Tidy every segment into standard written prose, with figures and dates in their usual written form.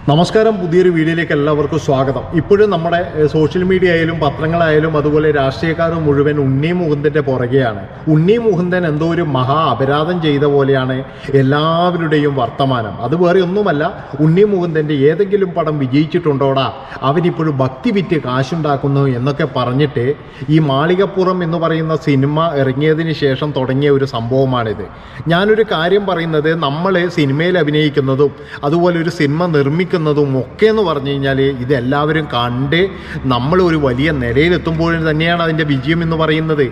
നമസ്കാരം. പുതിയൊരു വീഡിയോയിലേക്ക് എല്ലാവർക്കും സ്വാഗതം. ഇപ്പോഴും നമ്മുടെ സോഷ്യൽ മീഡിയ ആയാലും പത്രങ്ങളായാലും അതുപോലെ രാഷ്ട്രീയക്കാർ മുഴുവൻ ഉണ്ണി മുകുന്ദൻ്റെ പുറകെയാണ്. ഉണ്ണി മുകുന്ദൻ എന്തോ ഒരു മഹാ അപരാധം ചെയ്ത പോലെയാണ് എല്ലാവരുടെയും വർത്തമാനം. അത് വേറെ ഒന്നുമല്ല, ഉണ്ണി മുകുന്ദൻ്റെ ഏതെങ്കിലും പടം വിജയിച്ചിട്ടുണ്ടോടാ, അവനിപ്പോഴും ഭക്തി വിറ്റ് കാശുണ്ടാക്കുന്നു എന്നൊക്കെ പറഞ്ഞിട്ട് ഈ മാളികപ്പുറം എന്ന് പറയുന്ന സിനിമ ഇറങ്ങിയതിന് ശേഷം തുടങ്ങിയ ഒരു സംഭവമാണിത്. ഞാനൊരു കാര്യം പറയുന്നത്, നമ്മൾ സിനിമയിൽ അഭിനയിക്കുന്നതും അതുപോലെ ഒരു സിനിമ നിർമ്മിക്കുന്നതും ഒക്കെ എന്ന് പറഞ്ഞു കഴിഞ്ഞാൽ ഇതെല്ലാവരും കണ്ട് നമ്മൾ ഒരു വലിയ നിലയിലെത്തുമ്പോഴും തന്നെയാണ് അതിൻ്റെ വിജയം എന്ന് പറയുന്നത്.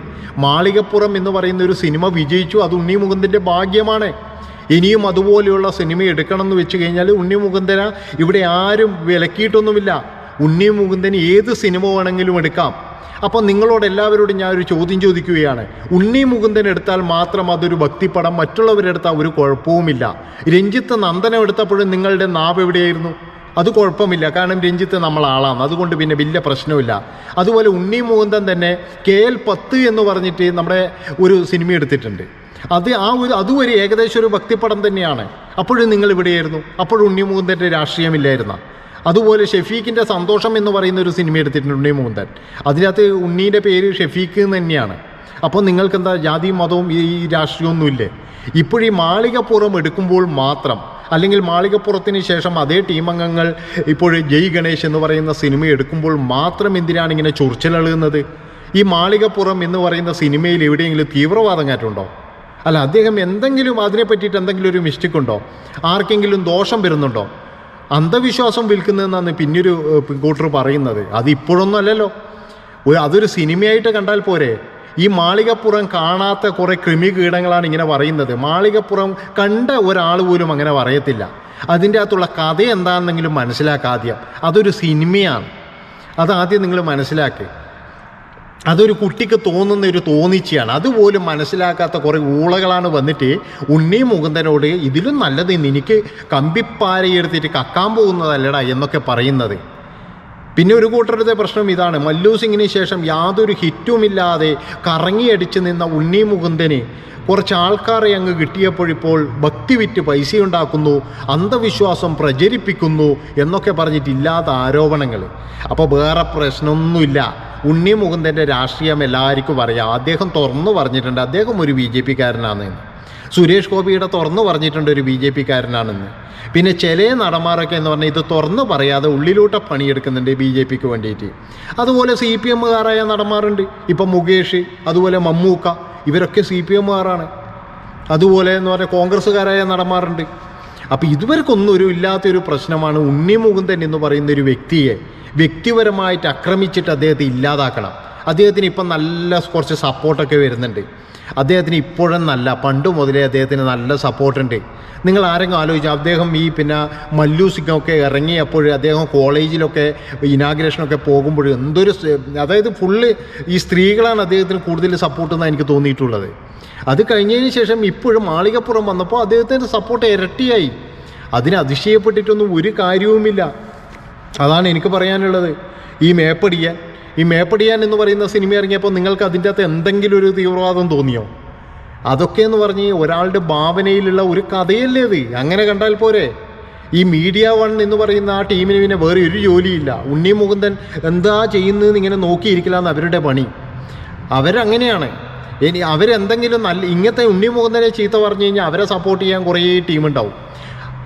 മാളികപ്പുറം എന്ന് പറയുന്ന ഒരു സിനിമ വിജയിച്ചു, അത് ഉണ്ണി മുകുന്ദൻ്റെ ഭാഗ്യമാണ്. ഇനിയും അതുപോലെയുള്ള സിനിമ എടുക്കണം എന്ന് വെച്ച് കഴിഞ്ഞാൽ ഉണ്ണി മുകുന്ദനെ ഇവിടെ ആരും വിലക്കിയിട്ടൊന്നുമില്ല. ഉണ്ണി മുകുന്ദന് ഏത് സിനിമ വേണമെങ്കിലും എടുക്കാം. അപ്പോൾ നിങ്ങളോട് എല്ലാവരോടും ഞാൻ ഒരു ചോദ്യം ചോദിക്കുകയാണ്. ഉണ്ണി മുകുന്ദൻ എടുത്താൽ മാത്രം അതൊരു ഭക്തിപ്പടം, മറ്റുള്ളവരെടുത്താൽ ഒരു കുഴപ്പവുമില്ല. രഞ്ജിത്ത് നന്ദനം എടുത്തപ്പോഴും നിങ്ങളുടെ നാവ് എവിടെയായിരുന്നു? അത് കുഴപ്പമില്ല, കാരണം രഞ്ജിത്ത് നമ്മളാളാണ്, അതുകൊണ്ട് പിന്നെ വലിയ പ്രശ്നമില്ല. അതുപോലെ ഉണ്ണി മുകുന്ദൻ തന്നെ KL10 എന്ന് പറഞ്ഞിട്ട് നമ്മുടെ ഒരു സിനിമ എടുത്തിട്ടുണ്ട്. അതും ഒരു ഏകദേശം ഒരു ഭക്തിപ്പടം തന്നെയാണ്. അപ്പോഴും നിങ്ങൾ എവിടെയായിരുന്നു? അപ്പോഴും ഉണ്ണി മുകുന്ദൻ്റെ രാഷ്ട്രീയമില്ലായിരുന്ന. അതുപോലെ ഷെഫീഖിൻ്റെ സന്തോഷം എന്ന് പറയുന്ന ഒരു സിനിമ എടുത്തിട്ടുണ്ട് ഉണ്ണി മുകുന്ദൻ. അതിനകത്ത് ഉണ്ണീൻ്റെ പേര് ഷെഫീഖ് എന്ന് തന്നെയാണ്. അപ്പോൾ നിങ്ങൾക്കെന്താ ജാതിയും മതവും ഈ രാഷ്ട്രീയമൊന്നുമില്ലേ? ഇപ്പോഴീ മാളികപ്പുറം എടുക്കുമ്പോൾ മാത്രം, അല്ലെങ്കിൽ മാളികപ്പുറത്തിന് ശേഷം അതേ ടീമംഗങ്ങൾ ഇപ്പോൾ ജയ് ഗണേഷ് എന്ന് പറയുന്ന സിനിമ എടുക്കുമ്പോൾ മാത്രം എന്തിനാണ് ഇങ്ങനെ ചൊറിച്ചിലെഴുകുന്നത്? ഈ മാളികപ്പുറം എന്ന് പറയുന്ന സിനിമയിൽ എവിടെയെങ്കിലും തീവ്രവാദം കാറ്റുണ്ടോ? അല്ല, അദ്ദേഹം എന്തെങ്കിലും അതിനെ പറ്റിയിട്ട് എന്തെങ്കിലും ഒരു മിസ്റ്റേക്ക് ഉണ്ടോ? ആർക്കെങ്കിലും ദോഷം വരുന്നുണ്ടോ? അന്ധവിശ്വാസം വിൽക്കുന്നതെന്നാണ് പിന്നൊരു കൂട്ടർ പറയുന്നത്. അത് ഇപ്പോഴൊന്നും അല്ലല്ലോ, അതൊരു സിനിമയായിട്ട് കണ്ടാൽ പോരെ. ഈ മാളികപ്പുറം കാണാത്ത കുറേ കൃമികീടങ്ങളാണ് ഇങ്ങനെ പറയുന്നത്. മാളികപ്പുറം കണ്ട ഒരാൾ പോലും അങ്ങനെ പറയത്തില്ല. അതിൻ്റെ അകത്തുള്ള കഥ എന്താണെന്നെങ്കിലും മനസ്സിലാക്കാദ്യം. അതൊരു സിനിമയാണ്, അതാദ്യം നിങ്ങൾ മനസ്സിലാക്കി. അതൊരു കുട്ടിക്ക് തോന്നുന്ന ഒരു തോന്നിച്ചയാണ്. അതുപോലും മനസ്സിലാക്കാത്ത കുറേ ഊളകളാണ് വന്നിട്ട് ഉണ്ണി മുകുന്ദനോട് ഇതിലും നല്ലത് നിനക്ക് കമ്പിപ്പാരയെടുത്തിട്ട് കക്കാൻ പോകുന്നതല്ലടാ എന്നൊക്കെ പറയുന്നത്. പിന്നെ ഒരു കൂട്ടരുടെ പ്രശ്നം ഇതാണ്, മല്ലു സിംഗിന് ശേഷം യാതൊരു ഹിറ്റുമില്ലാതെ കറങ്ങിയടിച്ച് നിന്ന ഉണ്ണി മുകുന്ദന് കുറച്ച് ആൾക്കാരെ അങ്ങ് കിട്ടിയപ്പോഴിപ്പോൾ ഭക്തി വിറ്റ് പൈസ ഉണ്ടാക്കുന്നു, അന്ധവിശ്വാസം പ്രചരിപ്പിക്കുന്നു എന്നൊക്കെ പറഞ്ഞിട്ടില്ലാത്ത ആരോപണങ്ങൾ. അപ്പോൾ വേറെ പ്രശ്നമൊന്നുമില്ല. ഉണ്ണി മുകുന്ദൻ്റെ രാഷ്ട്രീയം എല്ലാവർക്കും അറിയാം. അദ്ദേഹം തുറന്നു പറഞ്ഞിട്ടുണ്ട് അദ്ദേഹം ഒരു BJP കാരനാണെന്ന്. സുരേഷ് ഗോപിയുടെ തുറന്നു പറഞ്ഞിട്ടുണ്ട് ഒരു BJP കാരനാണെന്ന്. പിന്നെ ചില നടന്മാരൊക്കെ എന്ന് പറഞ്ഞാൽ ഇത് തുറന്നു പറയാതെ ഉള്ളിലൂട്ട പണിയെടുക്കുന്നുണ്ട് BJPക്ക് വേണ്ടിയിട്ട്. അതുപോലെ CPM കാരായ നടന്മാരുണ്ട്. ഇപ്പം മുകേഷ്, അതുപോലെ മമ്മൂക്ക, ഇവരൊക്കെ CPM-കാരാണ്. അതുപോലെ എന്ന് പറഞ്ഞാൽ കോൺഗ്രസ്സുകാരായ നടന്മാരുണ്ട്. അപ്പോൾ ഇതുവർക്കൊന്നും ഒരു ഇല്ലാത്തൊരു പ്രശ്നമാണ് ഉണ്ണി മുകുന്ദൻ എന്ന് പറയുന്ന ഒരു വ്യക്തിയെ വ്യക്തിപരമായിട്ട് ആക്രമിച്ചിട്ട് അദ്ദേഹത്തെ ഇല്ലാതാക്കണം. അദ്ദേഹത്തിന് ഇപ്പം നല്ല കുറച്ച് സപ്പോർട്ടൊക്കെ വരുന്നുണ്ട്. അദ്ദേഹത്തിന് ഇപ്പോഴും നല്ല, പണ്ട് മുതലേ അദ്ദേഹത്തിന് നല്ല സപ്പോർട്ടുണ്ട്. നിങ്ങൾ ആരെങ്കിലും ആലോചിച്ചാൽ അദ്ദേഹം ഈ മല്ലു സിംഗൊക്കെ ഇറങ്ങിയപ്പോൾ അദ്ദേഹം കോളേജിലൊക്കെ ഇനാഗ്രേഷനൊക്കെ പോകുമ്പോൾ എന്തൊരു, അതായത് ഫുള്ള് ഈ സ്ത്രീകളാണ് അദ്ദേഹത്തിന് കൂടുതൽ സപ്പോർട്ട് എന്നാണ് എനിക്ക് തോന്നിയിട്ടുള്ളത്. അത് കഴിഞ്ഞതിന് ശേഷം ഇപ്പോഴും മാളികപ്പുറം വന്നപ്പോൾ അദ്ദേഹത്തിൻ്റെ സപ്പോർട്ട് ഇരട്ടിയായി. അതിന് അതിശയപ്പെട്ടിട്ടൊന്നും ഒരു കാര്യവുമില്ല. അതാണ് എനിക്ക് പറയാനുള്ളത്. ഈ മേപ്പടിയാൻ എന്ന് പറയുന്ന സിനിമ ഇറങ്ങിയപ്പോൾ നിങ്ങൾക്ക് അതിൻ്റെ അകത്ത് എന്തെങ്കിലും ഒരു തീവ്രവാദം തോന്നിയോ? അതൊക്കെ എന്ന് പറഞ്ഞ് ഒരാളുടെ ഭാവനയിലുള്ള ഒരു കഥയല്ലേ അത്? അങ്ങനെ കണ്ടാൽ പോരെ. ഈ മീഡിയ 1 എന്ന് പറയുന്ന ആ ടീമിന് പിന്നെ വേറെ ഒരു ജോലിയില്ല. ഉണ്ണി മുകുന്ദൻ എന്താ ചെയ്യുന്നതെന്ന് ഇങ്ങനെ നോക്കിയിരിക്കില്ലാന്ന് അവരുടെ പണി. അവരങ്ങനെയാണ്. ഇനി അവരെന്തെങ്കിലും ഇങ്ങനത്തെ ഉണ്ണി മുകുന്ദനെ ചീത്ത പറഞ്ഞു കഴിഞ്ഞാൽ അവരെ സപ്പോർട്ട് ചെയ്യാൻ കുറേ ടീമുണ്ടാവും.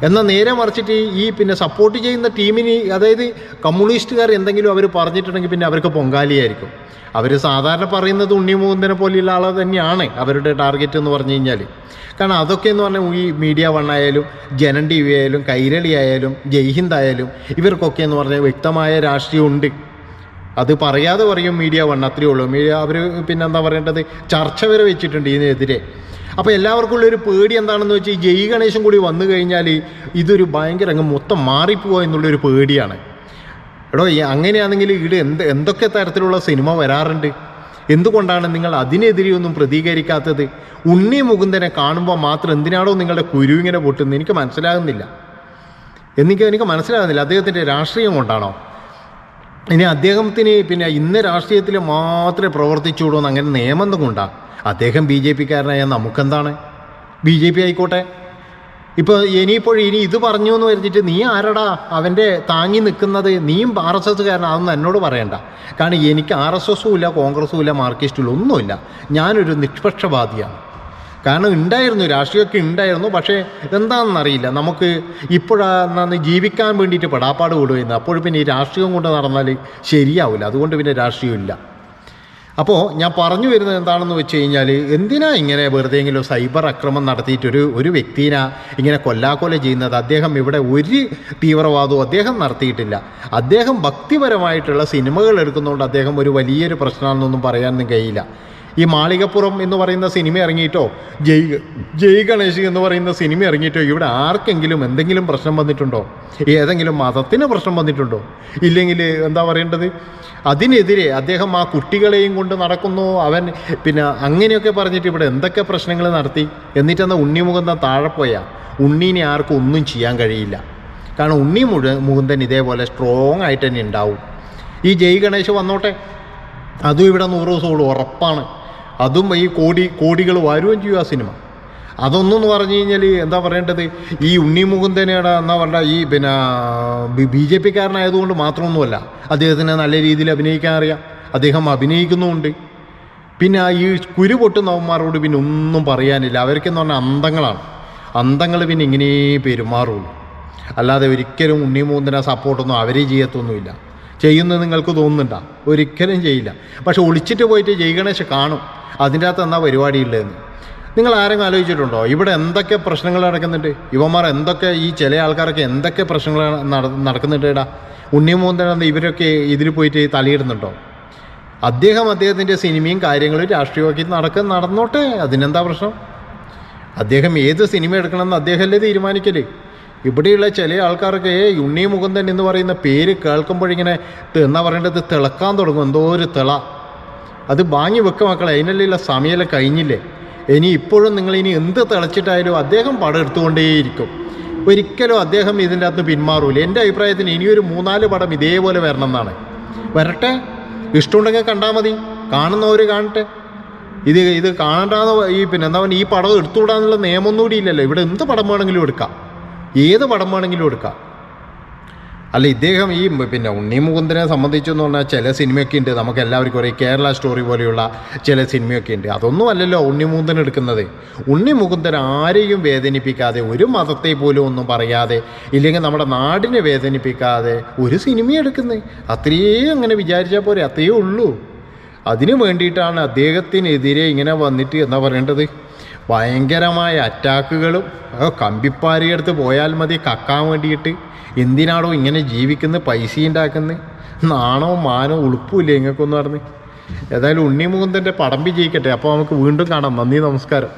എന്നാൽ നേരെ മറിച്ചിട്ട് ഈ സപ്പോർട്ട് ചെയ്യുന്ന ടീമിന്, അതായത് കമ്മ്യൂണിസ്റ്റുകാർ എന്തെങ്കിലും അവർ പറഞ്ഞിട്ടുണ്ടെങ്കിൽ പിന്നെ അവർക്ക് പൊങ്കാലിയായിരിക്കും. അവർ സാധാരണ പറയുന്നത് ഉണ്ണി മുകുന്ദനെ പോലെയുള്ള ആളെ തന്നെയാണ് അവരുടെ ടാർഗറ്റ് എന്ന് പറഞ്ഞു കഴിഞ്ഞാൽ. കാരണം അതൊക്കെ എന്ന് പറഞ്ഞാൽ ഈ മീഡിയ 1 ആയാലും ജനൻ TV ആയാലും കൈരളി ആയാലും ജയ്ഹിന്ദ് ആയാലും ഇവർക്കൊക്കെ എന്ന് പറഞ്ഞാൽ വ്യക്തമായ രാഷ്ട്രീയമുണ്ട്. അത് പറയാതെ പറയും മീഡിയ 1, അത്രയേ ഉള്ളൂ. അവർ എന്താ പറയേണ്ടത്, ചർച്ച വരെ വെച്ചിട്ടുണ്ട് ഇതിനെതിരെ. അപ്പോൾ എല്ലാവർക്കും ഉള്ളൊരു പേടി എന്താണെന്ന് വെച്ചാൽ ഈ ജയ് ഗണേശും കൂടി വന്നു കഴിഞ്ഞാൽ ഇതൊരു ഭയങ്കര അങ്ങ് മൊത്തം മാറിപ്പോവുക എന്നുള്ളൊരു പേടിയാണ്. എടോ, അങ്ങനെയാണെങ്കിൽ ഇവിടെ എന്തൊക്കെ തരത്തിലുള്ള സിനിമ വരാറുണ്ട്? എന്തുകൊണ്ടാണ് നിങ്ങൾ അതിനെതിരെയൊന്നും പ്രതികരിക്കാത്തത്? ഉണ്ണി മുകുന്ദനെ കാണുമ്പോൾ മാത്രം എന്തിനാണോ നിങ്ങളുടെ കുരു ഇങ്ങനെ പൊട്ടുന്നത്? എനിക്ക് മനസ്സിലാകുന്നില്ല. എനിക്ക് മനസ്സിലാകുന്നില്ല. അദ്ദേഹത്തിൻ്റെ രാഷ്ട്രീയം കൊണ്ടാണോ? ഇനി അദ്ദേഹത്തിന് ഇന്ന രാഷ്ട്രീയത്തിൽ മാത്രമേ പ്രവർത്തിച്ചുള്ളൂ എന്ന് അങ്ങനെ നിയമം കൊണ്ടാണ്? അദ്ദേഹം BJP കാരനായ നമുക്കെന്താണ്? BJP ആയിക്കോട്ടെ. ഇപ്പോൾ ഇനി ഇത് പറഞ്ഞു എന്ന് പറഞ്ഞിട്ട് നീ ആരടാ അവൻ്റെ താങ്ങി നിൽക്കുന്നത്, നീയും RSS കാരൻ, അതൊന്നും എന്നോട് പറയണ്ട. കാരണം എനിക്ക് RSSും ഇല്ല, കോൺഗ്രസും ഇല്ല, മാർക്സിസ്റ്റും ഇല്ല, ഒന്നുമില്ല. ഞാനൊരു നിഷ്പക്ഷപാതിയാണ്. കാരണം ഉണ്ടായിരുന്നു, രാഷ്ട്രീയമൊക്കെ ഉണ്ടായിരുന്നു. പക്ഷേ എന്താണെന്നറിയില്ല, നമുക്ക് ഇപ്പോഴാണ് ജീവിക്കാൻ വേണ്ടിയിട്ട് പെടാപ്പാട് വിടുകയെന്ന്. അപ്പോൾ പിന്നെ ഈ രാഷ്ട്രീയം കൊണ്ട് നടന്നാൽ ശരിയാവില്ല. അതുകൊണ്ട് പിന്നെ രാഷ്ട്രീയമില്ല. അപ്പോൾ ഞാൻ പറഞ്ഞു വരുന്നത് എന്താണെന്ന് വെച്ച് കഴിഞ്ഞാൽ, എന്തിനാ ഇങ്ങനെ വെറുതെയെങ്കിലും സൈബർ ആക്രമണം നടത്തിയിട്ട് ഒരു വ്യക്തിനെ ഇങ്ങനെ കൊല്ലാക്കൊല ചെയ്യുന്നത്? അദ്ദേഹം ഇവിടെ ഒരു തീവ്രവാദവും അദ്ദേഹം നടത്തിയിട്ടില്ല. അദ്ദേഹം ഭക്തിപരമായിട്ടുള്ള സിനിമകൾ എടുക്കുന്നതുകൊണ്ട് അദ്ദേഹം ഒരു വലിയൊരു പ്രശ്നമാണെന്നൊന്നും പറയാനൊന്നും കഴിയില്ല. ഈ മാളികപ്പുറം എന്ന് പറയുന്ന സിനിമ ഇറങ്ങിയിട്ടോ, ജയ് ഗണേശ് എന്ന് പറയുന്ന സിനിമ ഇറങ്ങിയിട്ടോ ഇവിടെ ആർക്കെങ്കിലും എന്തെങ്കിലും പ്രശ്നം വന്നിട്ടുണ്ടോ? ഏതെങ്കിലും മതത്തിന് പ്രശ്നം വന്നിട്ടുണ്ടോ? ഇല്ലെങ്കിൽ എന്താ പറയേണ്ടത്, അതിനെതിരെ അദ്ദേഹം ആ കുട്ടികളെയും കൊണ്ട് നടക്കുന്നു, അവൻ പിന്നെ അങ്ങനെയൊക്കെ പറഞ്ഞിട്ട് ഇവിടെ എന്തൊക്കെ പ്രശ്നങ്ങൾ നടത്തി. എന്നിട്ടെന്നാൽ ഉണ്ണിമുകുന്ദൻ താഴെ പോയാൽ ഉണ്ണീനെ ആർക്കും ഒന്നും ചെയ്യാൻ കഴിയില്ല. കാരണം മുകുന്ദൻ ഇതേപോലെ സ്ട്രോങ് ആയിട്ട് തന്നെ ഉണ്ടാവും. ഈ ജയ് ഗണേശ് വന്നോട്ടെ, അതും ഇവിടെ 100 ദിവസമുള്ളൂ, ഉറപ്പാണ്. അതും ഈ കോടികൾ വരുകയും ചെയ്യും ആ സിനിമ. അതൊന്നെന്ന് പറഞ്ഞു കഴിഞ്ഞാൽ എന്താ പറയേണ്ടത്, ഈ ഉണ്ണിമുകുന്ദനയുടെ എന്നാ പറഞ്ഞാൽ ഈ പിന്നെ BJP കാരനായതുകൊണ്ട് മാത്രമൊന്നുമല്ല, അദ്ദേഹത്തിന് നല്ല രീതിയിൽ അഭിനയിക്കാൻ അറിയാം, അദ്ദേഹം അഭിനയിക്കുന്നുമുണ്ട്. പിന്നെ ഈ കുരു പൊട്ടുന്നവന്മാരോട് പിന്നെ ഒന്നും പറയാനില്ല. അവർക്കെന്ന് പറഞ്ഞാൽ അന്തങ്ങളാണ്. അന്തങ്ങൾ പിന്നെ ഇങ്ങനെ പെരുമാറുള്ളൂ. അല്ലാതെ ഒരിക്കലും ഉണ്ണിമുകുന്ദനെ സപ്പോർട്ടൊന്നും അവർ ചെയ്യത്തൊന്നുമില്ല. ചെയ്യുന്നത് നിങ്ങൾക്ക് തോന്നുന്നുണ്ടോ? ഒരിക്കലും ചെയ്യില്ല. പക്ഷെ ഒളിച്ചിട്ട് പോയിട്ട് ജയ് ഗണേശ് കാണും അതിൻ്റെ അകത്ത് എന്താ പരിപാടിയുള്ളതെന്ന്. നിങ്ങൾ ആരെങ്കിലും ആലോചിച്ചിട്ടുണ്ടോ ഇവിടെ എന്തൊക്കെ പ്രശ്നങ്ങൾ നടക്കുന്നുണ്ട്? ഇവന്മാർ എന്തൊക്കെ, ഈ ചില ആൾക്കാരൊക്കെ എന്തൊക്കെ പ്രശ്നങ്ങൾ നടക്കുന്നുണ്ട് ഇടാ. ഉണ്ണിമുകുന്ദൻ ഇവരൊക്കെ ഇതിൽ പോയിട്ട് തലയിടുന്നുണ്ടോ? അദ്ദേഹത്തിൻ്റെ സിനിമയും കാര്യങ്ങളും രാഷ്ട്രീയമൊക്കെ നടന്നോട്ടെ, അതിനെന്താ പ്രശ്നം? അദ്ദേഹം ഏത് സിനിമ എടുക്കണമെന്ന് അദ്ദേഹമല്ലേ തീരുമാനിക്കല്. ഇവിടെയുള്ള ചില ആൾക്കാർക്ക് ഉണ്ണിമുകുന്ദൻ എന്ന് പറയുന്ന പേര് കേൾക്കുമ്പോഴിങ്ങനെ എന്നാ പറയേണ്ടത്, തിളക്കാൻ തുടങ്ങും. എന്തോ ഒരു തിള. അത് വാങ്ങി വെക്കുക മക്കളെ, അതിനുള്ള സമയമെല്ലാം കഴിഞ്ഞില്ലേ. ഇനി ഇപ്പോഴും നിങ്ങളിനി എന്ത് തിളച്ചിട്ടായാലും അദ്ദേഹം പടം എടുത്തുകൊണ്ടേയിരിക്കും. ഒരിക്കലും അദ്ദേഹം ഇതിൻ്റെ അകത്ത് പിന്മാറൂല. എൻ്റെ അഭിപ്രായത്തിന് ഇനിയൊരു 3-4 പടം ഇതേപോലെ വരണം എന്നാണ്. വരട്ടെ, ഇഷ്ടമുണ്ടെങ്കിൽ കണ്ടാൽ മതി, കാണുന്നവർ കാണട്ടെ. ഇത് കാണണ്ടാന്ന് ഈ പിന്നെ എന്താ പറയുക, ഈ പടം എടുത്തുകൂടാന്നുള്ള നിയമമൊന്നും കൂടി ഇല്ലല്ലോ. ഇവിടെ എന്ത് പടം വേണമെങ്കിലും എടുക്കാം, ഏത് പടം വേണമെങ്കിലും എടുക്കാം. അല്ല, ഇദ്ദേഹം ഈ പിന്നെ ഉണ്ണിമുകുന്ദനെ സംബന്ധിച്ചെന്ന് പറഞ്ഞാൽ ചില സിനിമയൊക്കെ ഉണ്ട്, നമുക്ക് എല്ലാവർക്കും അറിയാം. കേരള സ്റ്റോറി പോലെയുള്ള ചില സിനിമയൊക്കെ ഉണ്ട്. അതൊന്നും അല്ലല്ലോ ഉണ്ണിമുകുന്ദൻ എടുക്കുന്നത്. ഉണ്ണിമുകുന്ദൻ ആരെയും വേദനിപ്പിക്കാതെ, ഒരു മതത്തെ പോലും ഒന്നും പറയാതെ, ഇല്ലെങ്കിൽ നമ്മുടെ നാടിനെ വേദനിപ്പിക്കാതെ ഒരു സിനിമ എടുക്കുന്നത്. അത്രയും അങ്ങനെ വിചാരിച്ചാൽ പോരെ, അത്രയേ ഉള്ളൂ. അതിനു വേണ്ടിയിട്ടാണ് അദ്ദേഹത്തിനെതിരെ ഇങ്ങനെ വന്നിട്ട് എന്താ പറയേണ്ടത്, ഭയങ്കരമായ അറ്റാക്കുകളും. കമ്പിപ്പാരിയെടുത്ത് പോയാൽ മതി കക്കാൻ വേണ്ടിയിട്ട്. എന്തിനാണോ ഇങ്ങനെ ജീവിക്കുന്നത്, പൈസ ഉണ്ടാക്കുന്നത്? നാണോ മാനോ ഉളുപ്പില്ല ഇങ്ങൾക്കൊന്നും പറഞ്ഞ്. ഏതായാലും ഉണ്ണിമുകുന്ദൻ്റെ പടം വിജയിക്കട്ടെ. അപ്പോൾ നമുക്ക് വീണ്ടും കാണാം. നന്ദി, നമസ്കാരം.